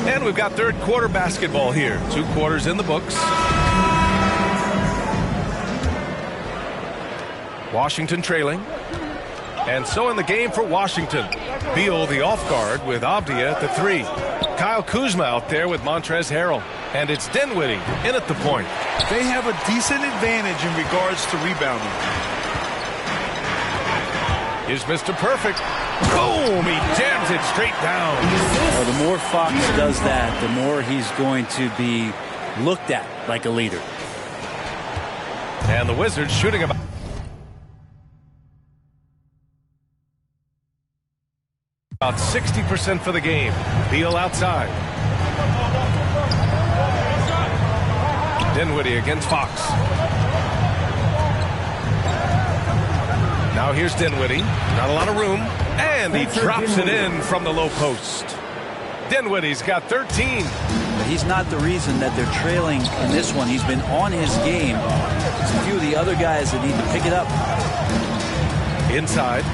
And we've got third quarter basketball here. 2 quarters in the books. Washington trailing. And so in the game for Washington. Beal the off guard with Avdia at the 3. Kyle Kuzma out there with Montrezl Harrell. And it's Dinwiddie in at the point. They have a decent advantage in regards to rebounding. Here's Mr. Perfect. Boom! He jams it straight down. Well, the more Fox does that, the more he's going to be looked at like a leader. And the Wizards shooting about 60% for the game. Beal outside. Dinwiddie against Fox. Now here's Dinwiddie. Not a lot of room. And he drops it in from the low post. Dinwiddie's got 13. But he's not the reason that they're trailing in this one. He's been on his game. There's a few of the other guys that need to pick it up. Inside.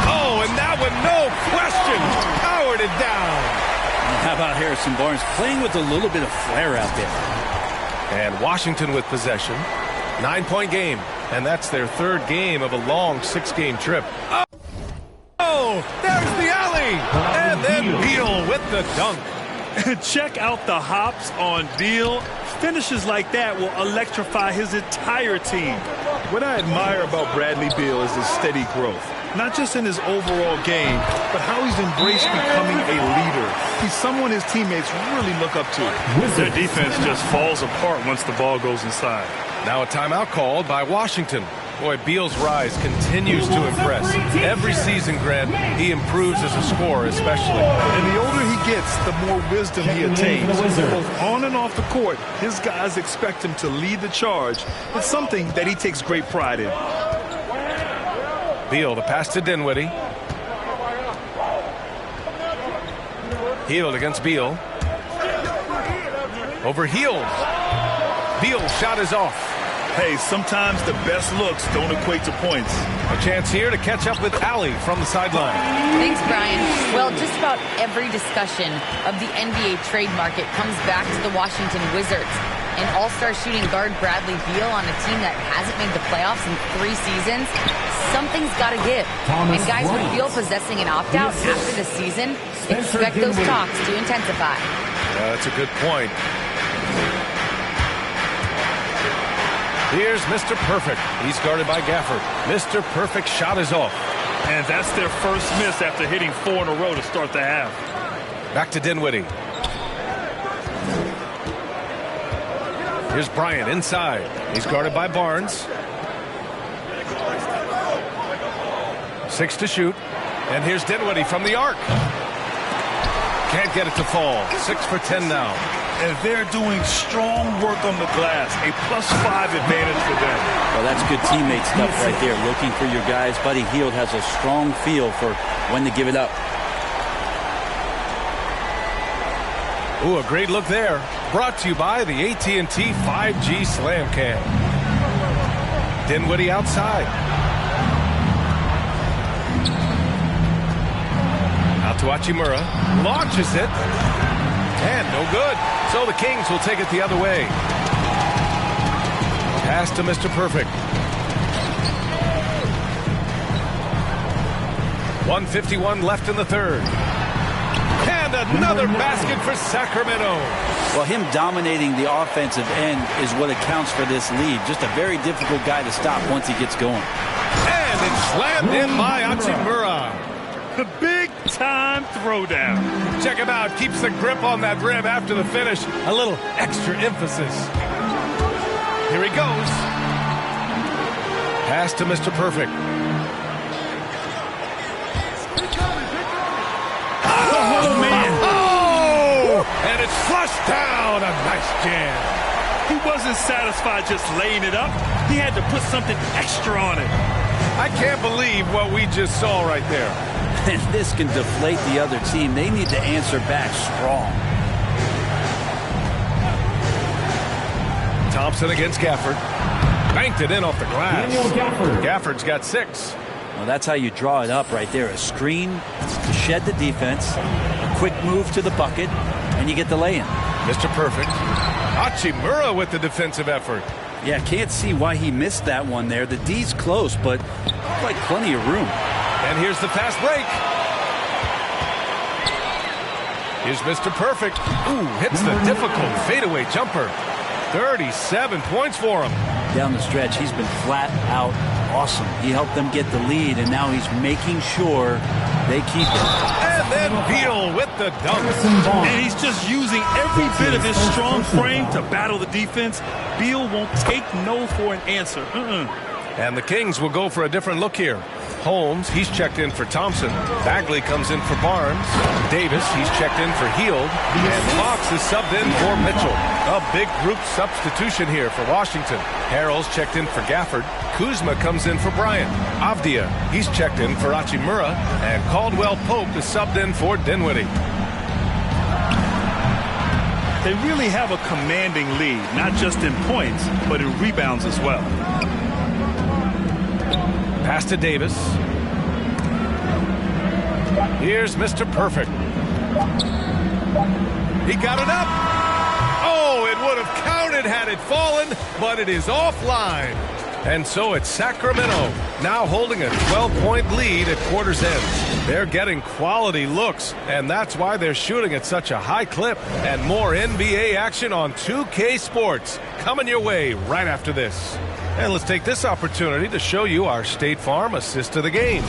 Oh, and that one, no question, powered it down. And how about Harrison Barnes playing with a little bit of flair out there? And Washington with possession. 9-point game. And that's their third game of a long 6-game trip. Oh, there's the alley. And then Beal with the dunk. Check out the hops on Beal. Finishes like that will electrify his entire team. What I admire about Bradley Beal is his steady growth. Not just in his overall game, but how he's embraced becoming a leader. He's someone his teammates really look up to. Their defense just falls apart once the ball goes inside. Now a timeout called by Washington. Boy, Beal's rise continues to impress. Every season, Grant, he improves as a scorer especially. And the older he gets, the more wisdom he attains. Both on and off the court, his guys expect him to lead the charge. It's something that he takes great pride in. Beal, the pass to Dinwiddie. Hield against Beal. Over Hield. Beal's shot is off. Hey, sometimes the best looks don't equate to points. A chance here to catch up with Allie from the sideline. Thanks, Brian. Well, just about every discussion of the NBA trade market comes back to the Washington Wizards. And all-star shooting guard Bradley Beal on a team that hasn't made the playoffs in 3 seasons. Something's got to give. And guys with Beal possessing an opt-out after the season, expect those talks to intensify. That's a good point. Here's Mr. Perfect. He's guarded by Gafford. Mr. Perfect shot is off. And that's their first miss after hitting 4 in a row to start the half. Back to Dinwiddie. Here's Bryant inside. He's guarded by Barnes. 6 to shoot. And here's Dinwiddie from the arc. Can't get it to fall. 6 for 10 now. And they're doing strong work on the glass. A +5 advantage for them. Well, that's good teammate stuff right there. Looking for your guys. Buddy Hield has a strong feel for when to give it up. Ooh, a great look there. Brought to you by the AT&T 5G Slam Cam. Dinwiddie outside. Out to Hachimura. Launches it. And no good. So the Kings will take it the other way. Pass to Mr. Perfect. 1:51 left in the third. And another basket for Sacramento. Well, him dominating the offensive end is what accounts for this lead. Just a very difficult guy to stop once he gets going. And it's slammed in by Hachimura. The big-time throwdown. Check him out. Keeps the grip on that rim after the finish. A little extra emphasis. Here he goes. Pass to Mr. Perfect. Oh, man. Oh! And it's flushed down. A nice jam. He wasn't satisfied just laying it up. He had to put something extra on it. I can't believe what we just saw right there. And this can deflate the other team. They need to answer back strong. Thompson against Gafford. Banked it in off the glass. Gafford's got 6. Well, that's how you draw it up right there. A screen to shed the defense, a quick move to the bucket, and you get the lay-in. Mr. Perfect. Hachimura with the defensive effort. Yeah, can't see why he missed that one there. The D's close, but like plenty of room. And here's the fast break. Here's Mr. Perfect. Ooh, hits the difficult fadeaway jumper. 37 points for him. Down the stretch, he's been flat out awesome. He helped them get the lead, and now he's making sure they keep it. And then Beal with the dunk. And he's just using every bit of his strong frame to battle the defense. Beal won't take no for an answer. And the Kings will go for a different look here. Holmes, he's checked in for Thompson. Bagley comes in for Barnes. Davis, he's checked in for Heald. And Fox is subbed in for Mitchell. A big group substitution here for Washington. Harrell's checked in for Gafford. Kuzma comes in for Bryant. Avdia, he's checked in for Hachimura. And Caldwell Pope is subbed in for Dinwiddie. They really have a commanding lead, not just in points, but in rebounds as well. Pass to Davis. Here's Mr. Perfect. He got it up. Oh, it would have counted had it fallen, but it is offline. And so it's Sacramento now holding a 12-point lead at quarter's end. They're getting quality looks, and that's why they're shooting at such a high clip. And more NBA action on 2K Sports coming your way right after this. And let's take this opportunity to show you our State Farm assist to the game.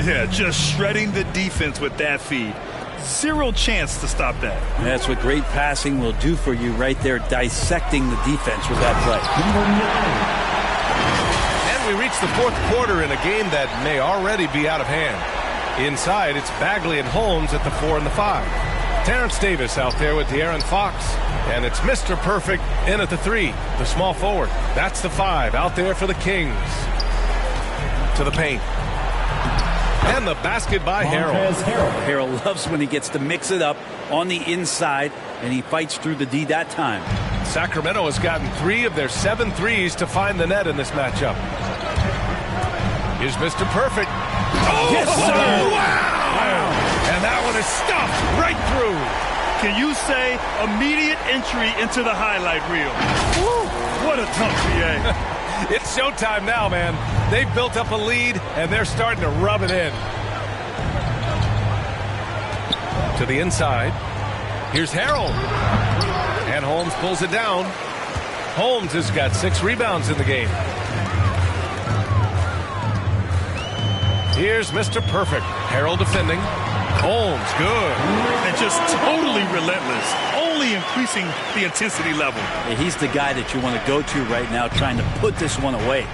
Yeah, just shredding the defense with that feed. Zero chance to stop that. That's what great passing will do for you right there, dissecting the defense with that play. And we reach the fourth quarter in a game that may already be out of hand. Inside, it's Bagley and Holmes at the 4 and the 5. Terrence Davis out there with De'Aaron Fox. And it's Mr. Perfect in at the 3, the small forward. That's the 5 out there for the Kings. To the paint. And the basket by Harrell. Harrell loves when he gets to mix it up on the inside, and he fights through the D that time. Sacramento has gotten 3 of their 7 threes to find the net in this matchup. Here's Mr. Perfect. Oh, yes, sir. Wow. And that one is stuffed right through. Can you say immediate entry into the highlight reel? Woo, what a dunk, PA. It's showtime now, man. They've built up a lead, and they're starting to rub it in. To the inside. Here's Harrell. And Holmes pulls it down. Holmes has got 6 rebounds in the game. Here's Mr. Perfect. Harrell defending. Holmes, good. And just totally relentless, only increasing the intensity level. Yeah, he's the guy that you want to go to right now, trying to put this one away.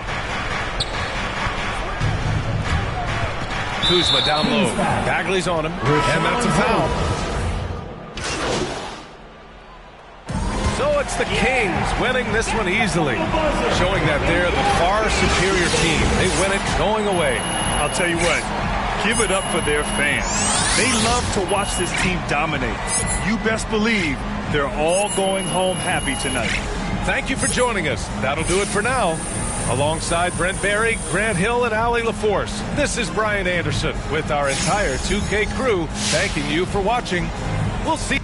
Kuzma down low. Bagley's on him, and that's a foul. So it's the Kings winning this one easily, showing that they're the far superior team. They win it going away. I'll tell you what, give it up for their fans. They love to watch this team dominate. You best believe they're all going home happy tonight. Thank you for joining us. That'll do it for now. Alongside Brent Barry, Grant Hill, and Allie LaForce, this is Brian Anderson with our entire 2K crew thanking you for watching. We'll see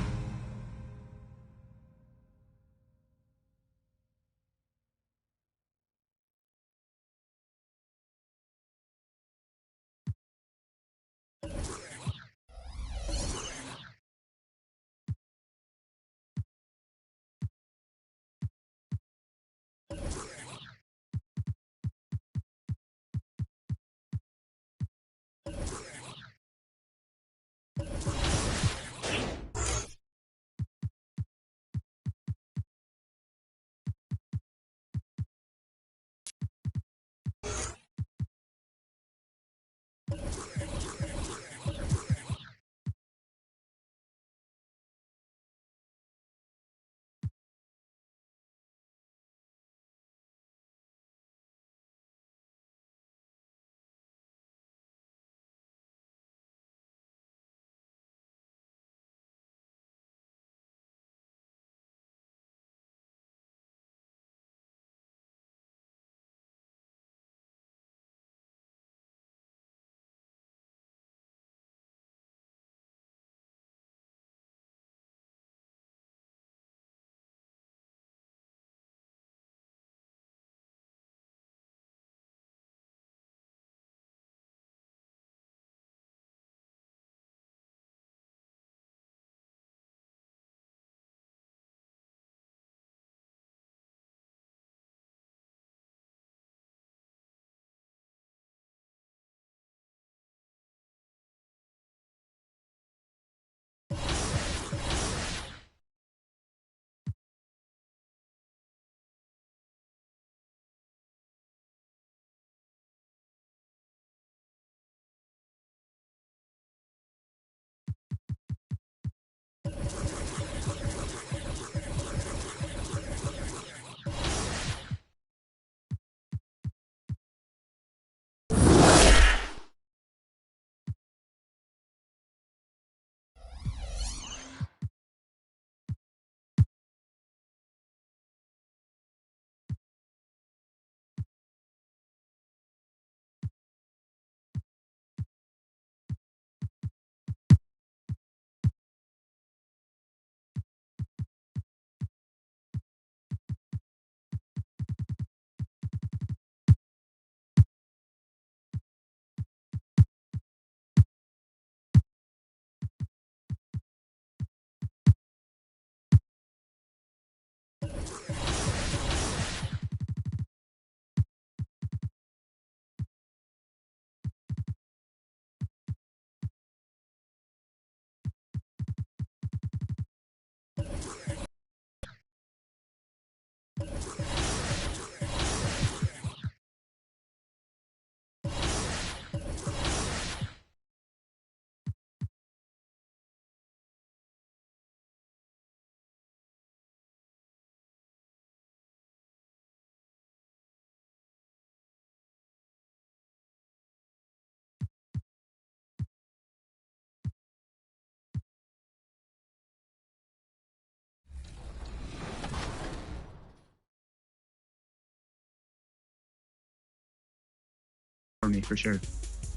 family for sure.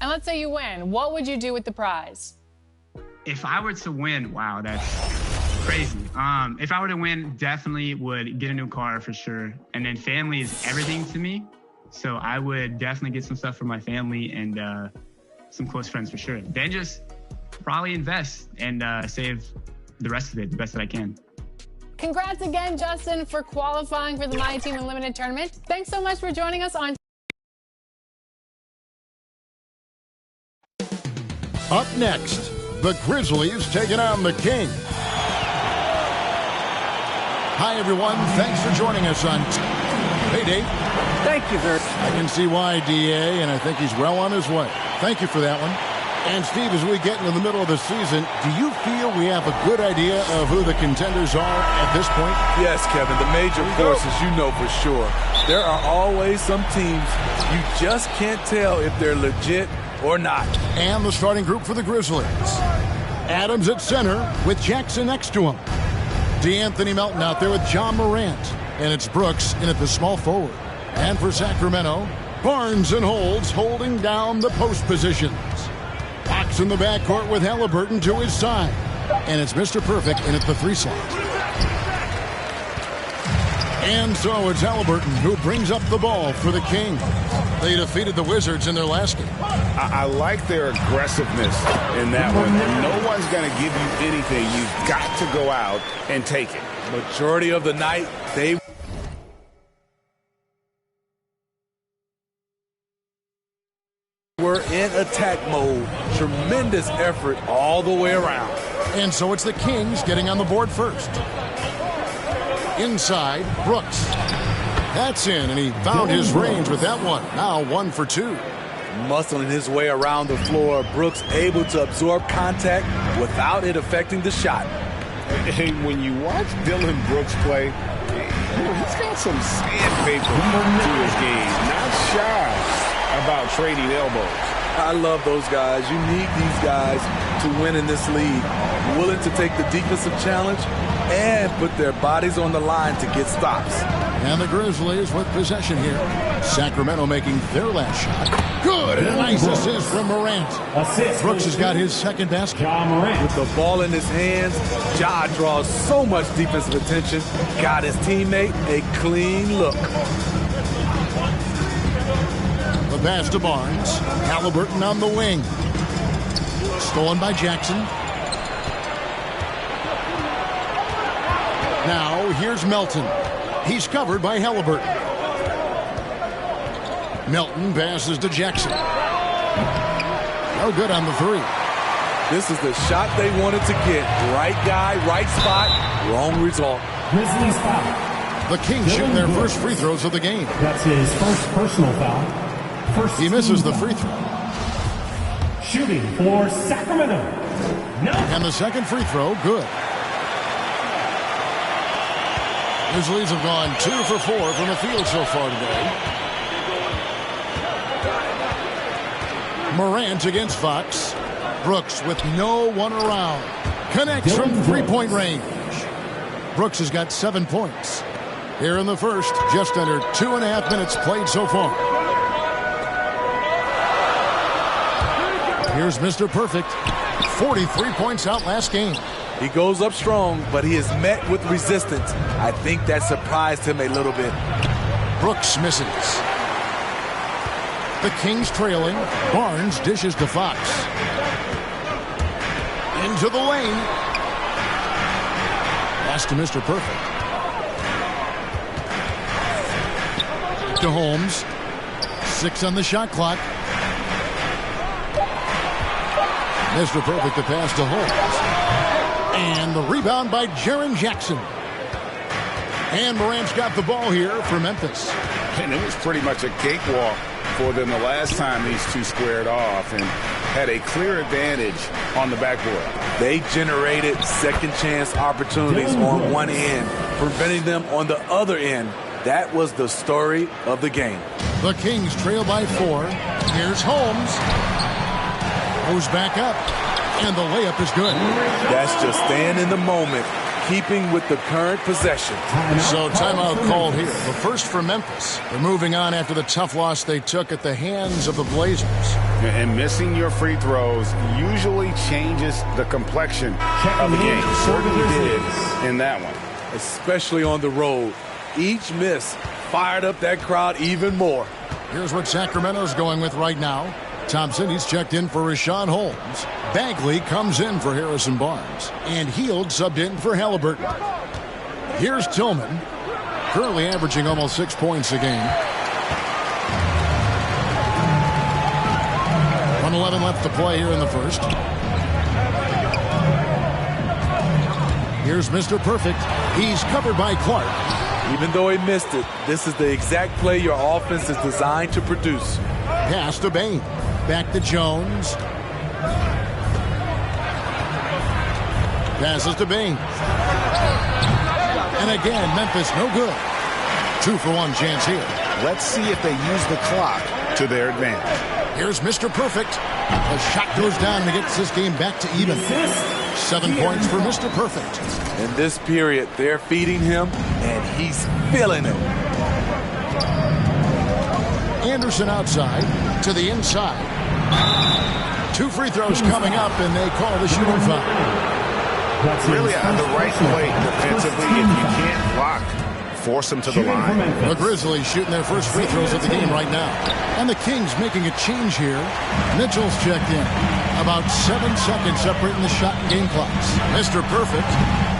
And let's say you win. What would you do with the prize? If I were to win, wow, that's crazy. If I were to win, definitely would get a new car for sure. And then family is everything to me. So I would definitely get some stuff for my family and some close friends for sure. Then just probably invest and save the rest of it the best that I can. Congrats again, Justin, for qualifying for the My Team Unlimited tournament. Thanks so much for joining us on. Up next, the Grizzlies taking on the Kings. Hi, everyone. Thanks for joining us on. Hey, Dave. Thank you, Bert. I can see why, DA, and I think he's well on his way. Thank you for that one. And, Steve, as we get into the middle of the season, do you feel we have a good idea of who the contenders are at this point? Yes, Kevin. The major forces, you know for sure. There are always some teams you just can't tell if they're legit or not. And the starting group for the Grizzlies. Adams at center with Jackson next to him. DeAnthony Melton out there with John Morant. And it's Brooks in at the small forward. And for Sacramento, Barnes and Holds holding down the post positions. Fox in the backcourt with Halliburton to his side. And it's Mr. Perfect in at the 3 slot. And so it's Halliburton who brings up the ball for the Kings. They defeated the Wizards in their last game. I like their aggressiveness in that one. No one's going to give you anything. You've got to go out and take it. Majority of the night, they were in attack mode. Tremendous effort all the way around. And so it's the Kings getting on the board first. Inside, Brooks. That's in, and he found his range with that one. Now 1 for 2. Muscling his way around the floor, Brooks able to absorb contact without it affecting the shot. And when you watch Dylan Brooks play, he's got some sandpaper to his game. Not shy about trading elbows. I love those guys. You need these guys to win in this league. Willing to take the defensive challenge and put their bodies on the line to get stops. And the Grizzlies with possession here. Sacramento making their last shot. Good. Nice assist from Morant. Brooks has got his second basket. With the ball in his hands, Ja draws so much defensive attention. Got his teammate a clean look. The pass to Barnes. Halliburton on the wing. Stolen by Jackson. Now here's Melton. He's covered by Halliburton. Melton passes to Jackson. No good on the 3. This is the shot they wanted to get. Right guy, right spot, wrong result. Grizzlies foul. The Kings shoot their first free throws of the game. That's his first personal foul. He misses the free throw. Shooting for Sacramento. No. And the second free throw, good. Grizzlies have gone 2 for 4 from the field so far today. Morant against Fox. Brooks with no one around. Connects from 3-point range. Brooks has got 7 points. Here in the first, just under 2.5 minutes played so far. Here's Mr. Perfect. 43 points out last game. He goes up strong, but he is met with resistance. I think that surprised him a little bit. Brooks misses. The Kings trailing. Barnes dishes to Fox. Into the lane. Pass to Mr. Perfect. To Holmes. 6 on the shot clock. Mr. Perfect, the pass to Holmes. And the rebound by Jaren Jackson. And Morant's got the ball here for Memphis. And it was pretty much a cakewalk for them the last time these two squared off and had a clear advantage on the backboard. They generated second chance opportunities on one end, preventing them on the other end. That was the story of the game. The Kings trail by 4. Here's Holmes. Goes back up. And the layup is good. That's just staying in the moment, keeping with the current possession. So timeout called here. The first for Memphis. They're moving on after the tough loss they took at the hands of the Blazers. And missing your free throws usually changes the complexion of the game. Certainly did in that one. Especially on the road. Each miss fired up that crowd even more. Here's what Sacramento's going with right now. Thompson, he's checked in for Rashawn Holmes. Bagley comes in for Harrison Barnes. And Heald subbed in for Halliburton. Here's Tillman, currently averaging almost 6 points a game. 1:11 left to play here in the first. Here's Mr. Perfect. He's covered by Clark. Even though he missed it, this is the exact play your offense is designed to produce. Pass to Bain. Back to Jones. Passes to Bain. And again, Memphis no good. 2-for-1 chance here. Let's see if they use the clock to their advantage. Here's Mr. Perfect. The shot goes down and gets this game back to even. 7 points for Mr. Perfect. In this period, they're feeding him, and he's feeling it. Anderson outside to the inside. 2 free throws coming up, and they call the shooting foul. Really on the right play defensively. If you can't block, force them to the line. The Grizzlies shooting their first free throws of the game right now. And the Kings making a change here. Mitchell's checked in. About 7 seconds separating the shot and game clocks. Mr. Perfect.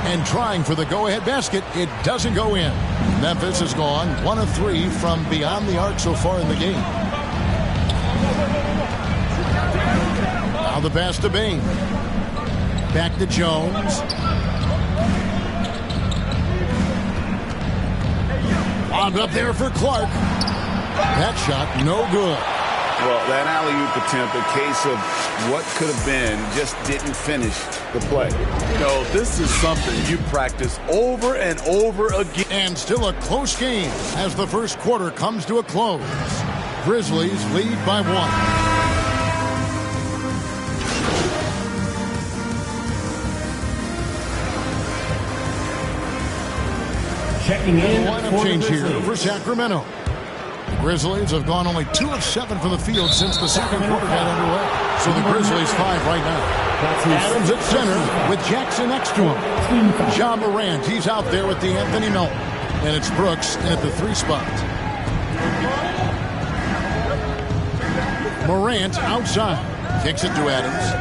And trying for the go-ahead basket. It doesn't go in. Memphis has gone 1 of 3 from beyond the arc so far in the game. Now the pass to Bain. Back to Jones. Bombed up there for Clark. That shot no good. Well, that alley-oop attempt, a case of what could have been, just didn't finish the play. No, this is something you practice over and over again. And still a close game as the first quarter comes to a close. Grizzlies lead by 1. Checking in Lineup change here for Sacramento. The Grizzlies have gone only 2 of 7 from the field since the second quarter got underway. So the Grizzlies 5 right now. Adams at center with Jackson next to him. John Morant, he's out there with the Anthony Melton. And it's Brooks in at the 3 spot. Morant outside. Kicks it to Adams.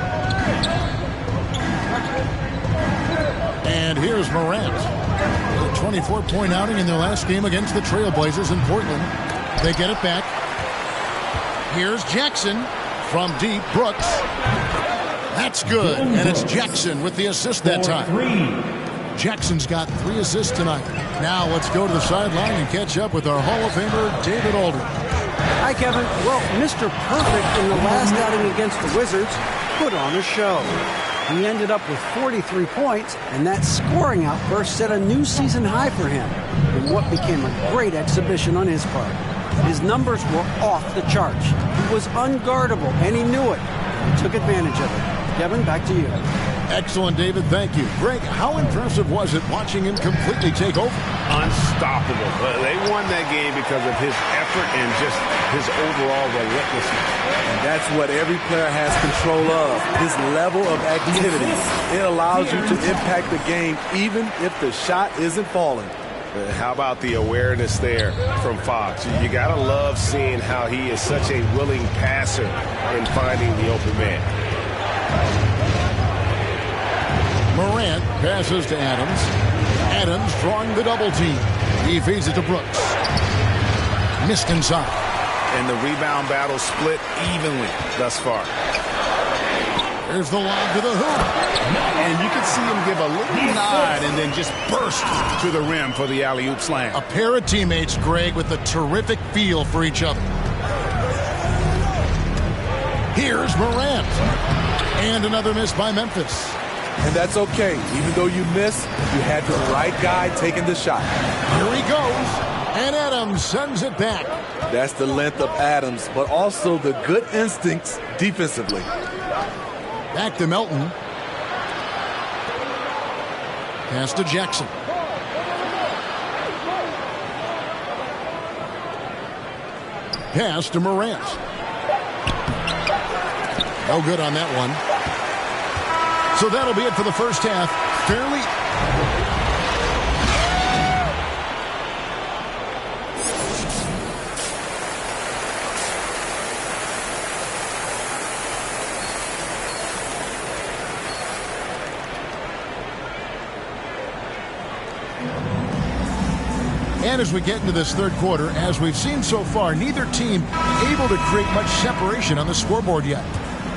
And here's Morant. A 24-point outing in their last game against the Trailblazers in Portland. They get it back. Here's Jackson from deep. Brooks. That's good. And it's Jackson with the assist that time. Jackson's got 3 assists tonight. Now let's go to the sideline and catch up with our Hall of Famer, David Aldridge. Hi, Kevin. Well, Mr. Perfect in the last outing against the Wizards put on a show. He ended up with 43 points, and that scoring outburst set a new season high for him in what became a great exhibition on his part. His numbers were off the charts. He was unguardable, and he knew it. He took advantage of it. Kevin, back to you. Excellent, David. Thank you. Greg, how impressive was it watching him completely take over? Unstoppable. They won that game because of his effort and just his overall relentlessness. And that's what every player has control of, his level of activity. It allows you to impact the game even if the shot isn't falling. How about the awareness there from Fox? You got to love seeing how he is such a willing passer in finding the open man. Morant passes to Adams. Adams drawing the double team. He feeds it to Brooks. Missed inside. And the rebound battle split evenly thus far. There's the lob to the hoop. And you can see him give a little nod and then just burst to the rim for the alley-oop slam. A pair of teammates, Greg, with a terrific feel for each other. Here's Morant. And another miss by Memphis. And that's okay. Even though you miss, you had the right guy taking the shot. Here he goes. And Adams sends it back. That's the length of Adams, but also the good instincts defensively. Back to Melton. Pass to Jackson. Pass to Morant. No good on that one. So that'll be it for the first half. Fairly... And as we get into this third quarter, as we've seen so far, neither team able to create much separation on the scoreboard yet.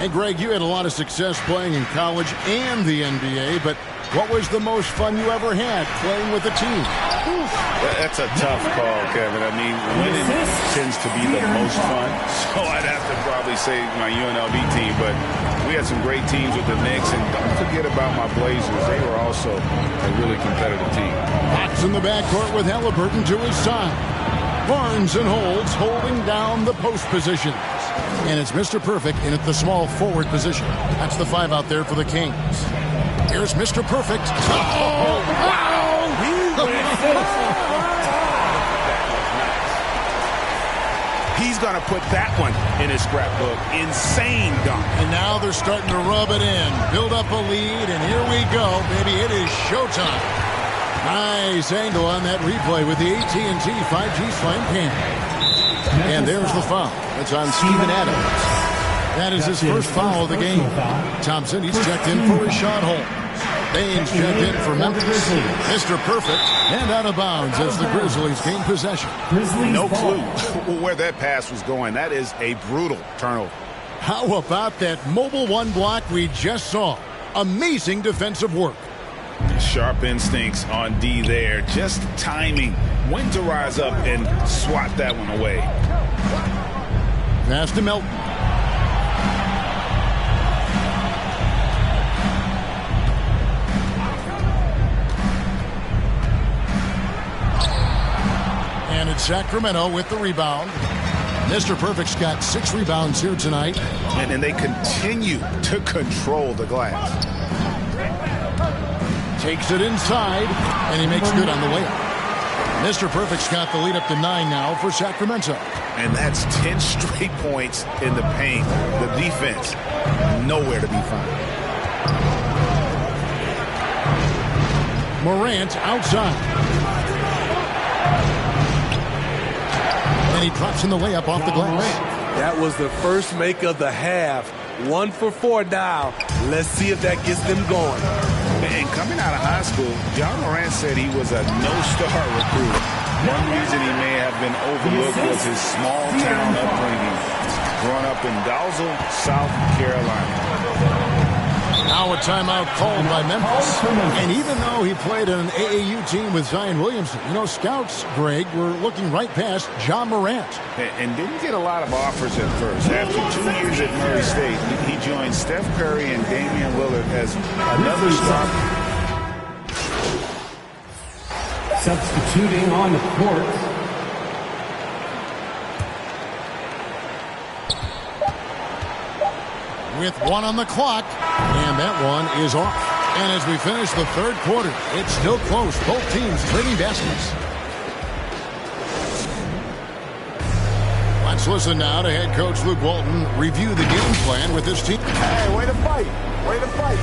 And Greg, you had a lot of success playing in college and the NBA, but what was the most fun you ever had playing with a team? That's a tough call, Kevin. I mean, winning tends to be the most fun, so I'd have to probably say my UNLV team, but we had some great teams with the Knicks, and don't forget about my Blazers. They were also a really competitive team. Fox in the backcourt with Halliburton to his side. Barnes and Holds holding down the post positions. And it's Mr. Perfect in at the small forward position. That's the 5 out there for the Kings. Here's Mr. Perfect. Oh, wow! He's going to put that one in his scrapbook. Insane dunk. And now they're starting to rub it in. Build up a lead, and here we go. Baby, it is showtime. Nice angle on that replay with the AT&T 5G Slam Cam. And there's the foul. It's on Steven Adams. That is his first foul of the game. Thompson, he's checked in for Rashad Holmes. Baines checked in for Memphis. Mr. Perfect, and out of bounds as the Grizzlies gain possession. No clue where that pass was going. That is a brutal turnover. How about that mobile one block we just saw? Amazing defensive work. Sharp instincts on D there. Just timing when to rise up and swat that one away. Pass to Melton. And it's Sacramento with the rebound. Mr. Perfect's got 6 rebounds here tonight. And they continue to control the glass. Takes it inside, and he makes good on the layup. Mr. Perfect's got the lead up to 9 now for Sacramento. And that's 10 straight points in the paint. The defense, nowhere to be found. Morant outside. And he drops in the layup off the glass. That was the first make of the half. 1 for 4 now. Let's see if that gets them going. And coming out of high school, John Morant said he was a no-star recruit. One reason he may have been overlooked was his small-town upbringing. Growing up in Dalzell, South Carolina. Now a timeout called by Memphis. And even though he played on an AAU team with Zion Williamson, you know, scouts, Greg, were looking right past John Morant. And didn't get a lot of offers at first. After 2 years at Murray State, he joined Steph Curry and Damian Lillard as another starter. Substituting on the court. With 1 on the clock, and that one is off. And as we finish the third quarter, it's still close. Both teams trading baskets. Let's listen now to head coach Luke Walton review the game plan with his team. Hey, way to fight. Way to fight.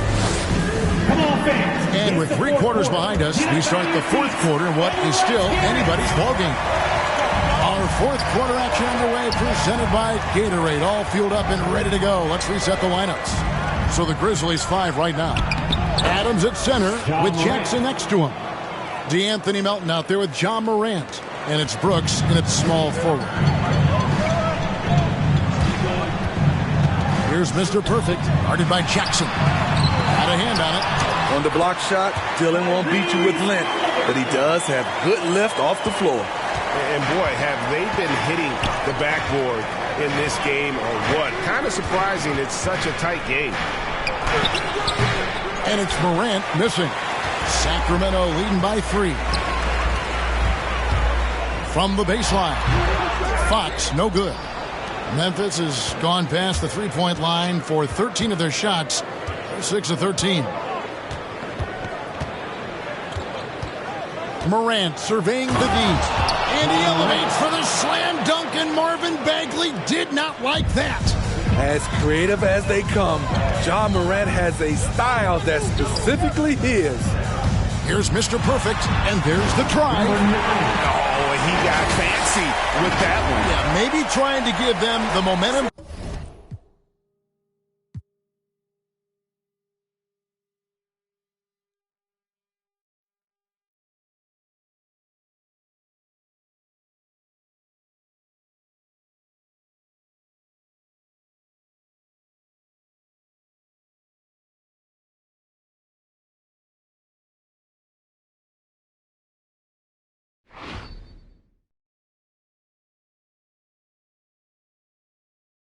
Come on, fans. And with 3 quarters behind us, we start the fourth quarter in what is still anybody's ballgame. Our fourth quarter action underway, presented by Gatorade. All fueled up and ready to go. Let's reset the lineups. So the Grizzlies 5 right now. Adams at center with Jackson next to him. DeAnthony Melton out there with John Morant. And it's Brooks in its small forward. Here's Mr. Perfect, guarded by Jackson. Got a hand on it. On the block shot, Dylan won't beat you with length, but he does have good lift off the floor. And boy, have they been hitting the backboard in this game or what? Kind of surprising. It's such a tight game. And it's Morant missing. Sacramento leading by 3. From the baseline. Fox, no good. Memphis has gone past the three-point line for 13 of their shots. They're 6 of 13. Morant surveying the D. And he elevates for the slam dunk, and Marvin Bagley did not like that. As creative as they come, Ja Morant has a style that's specifically his. Here's Mr. Perfect, and there's the try. Oh, he got fancy with that one. Yeah, maybe trying to give them the momentum.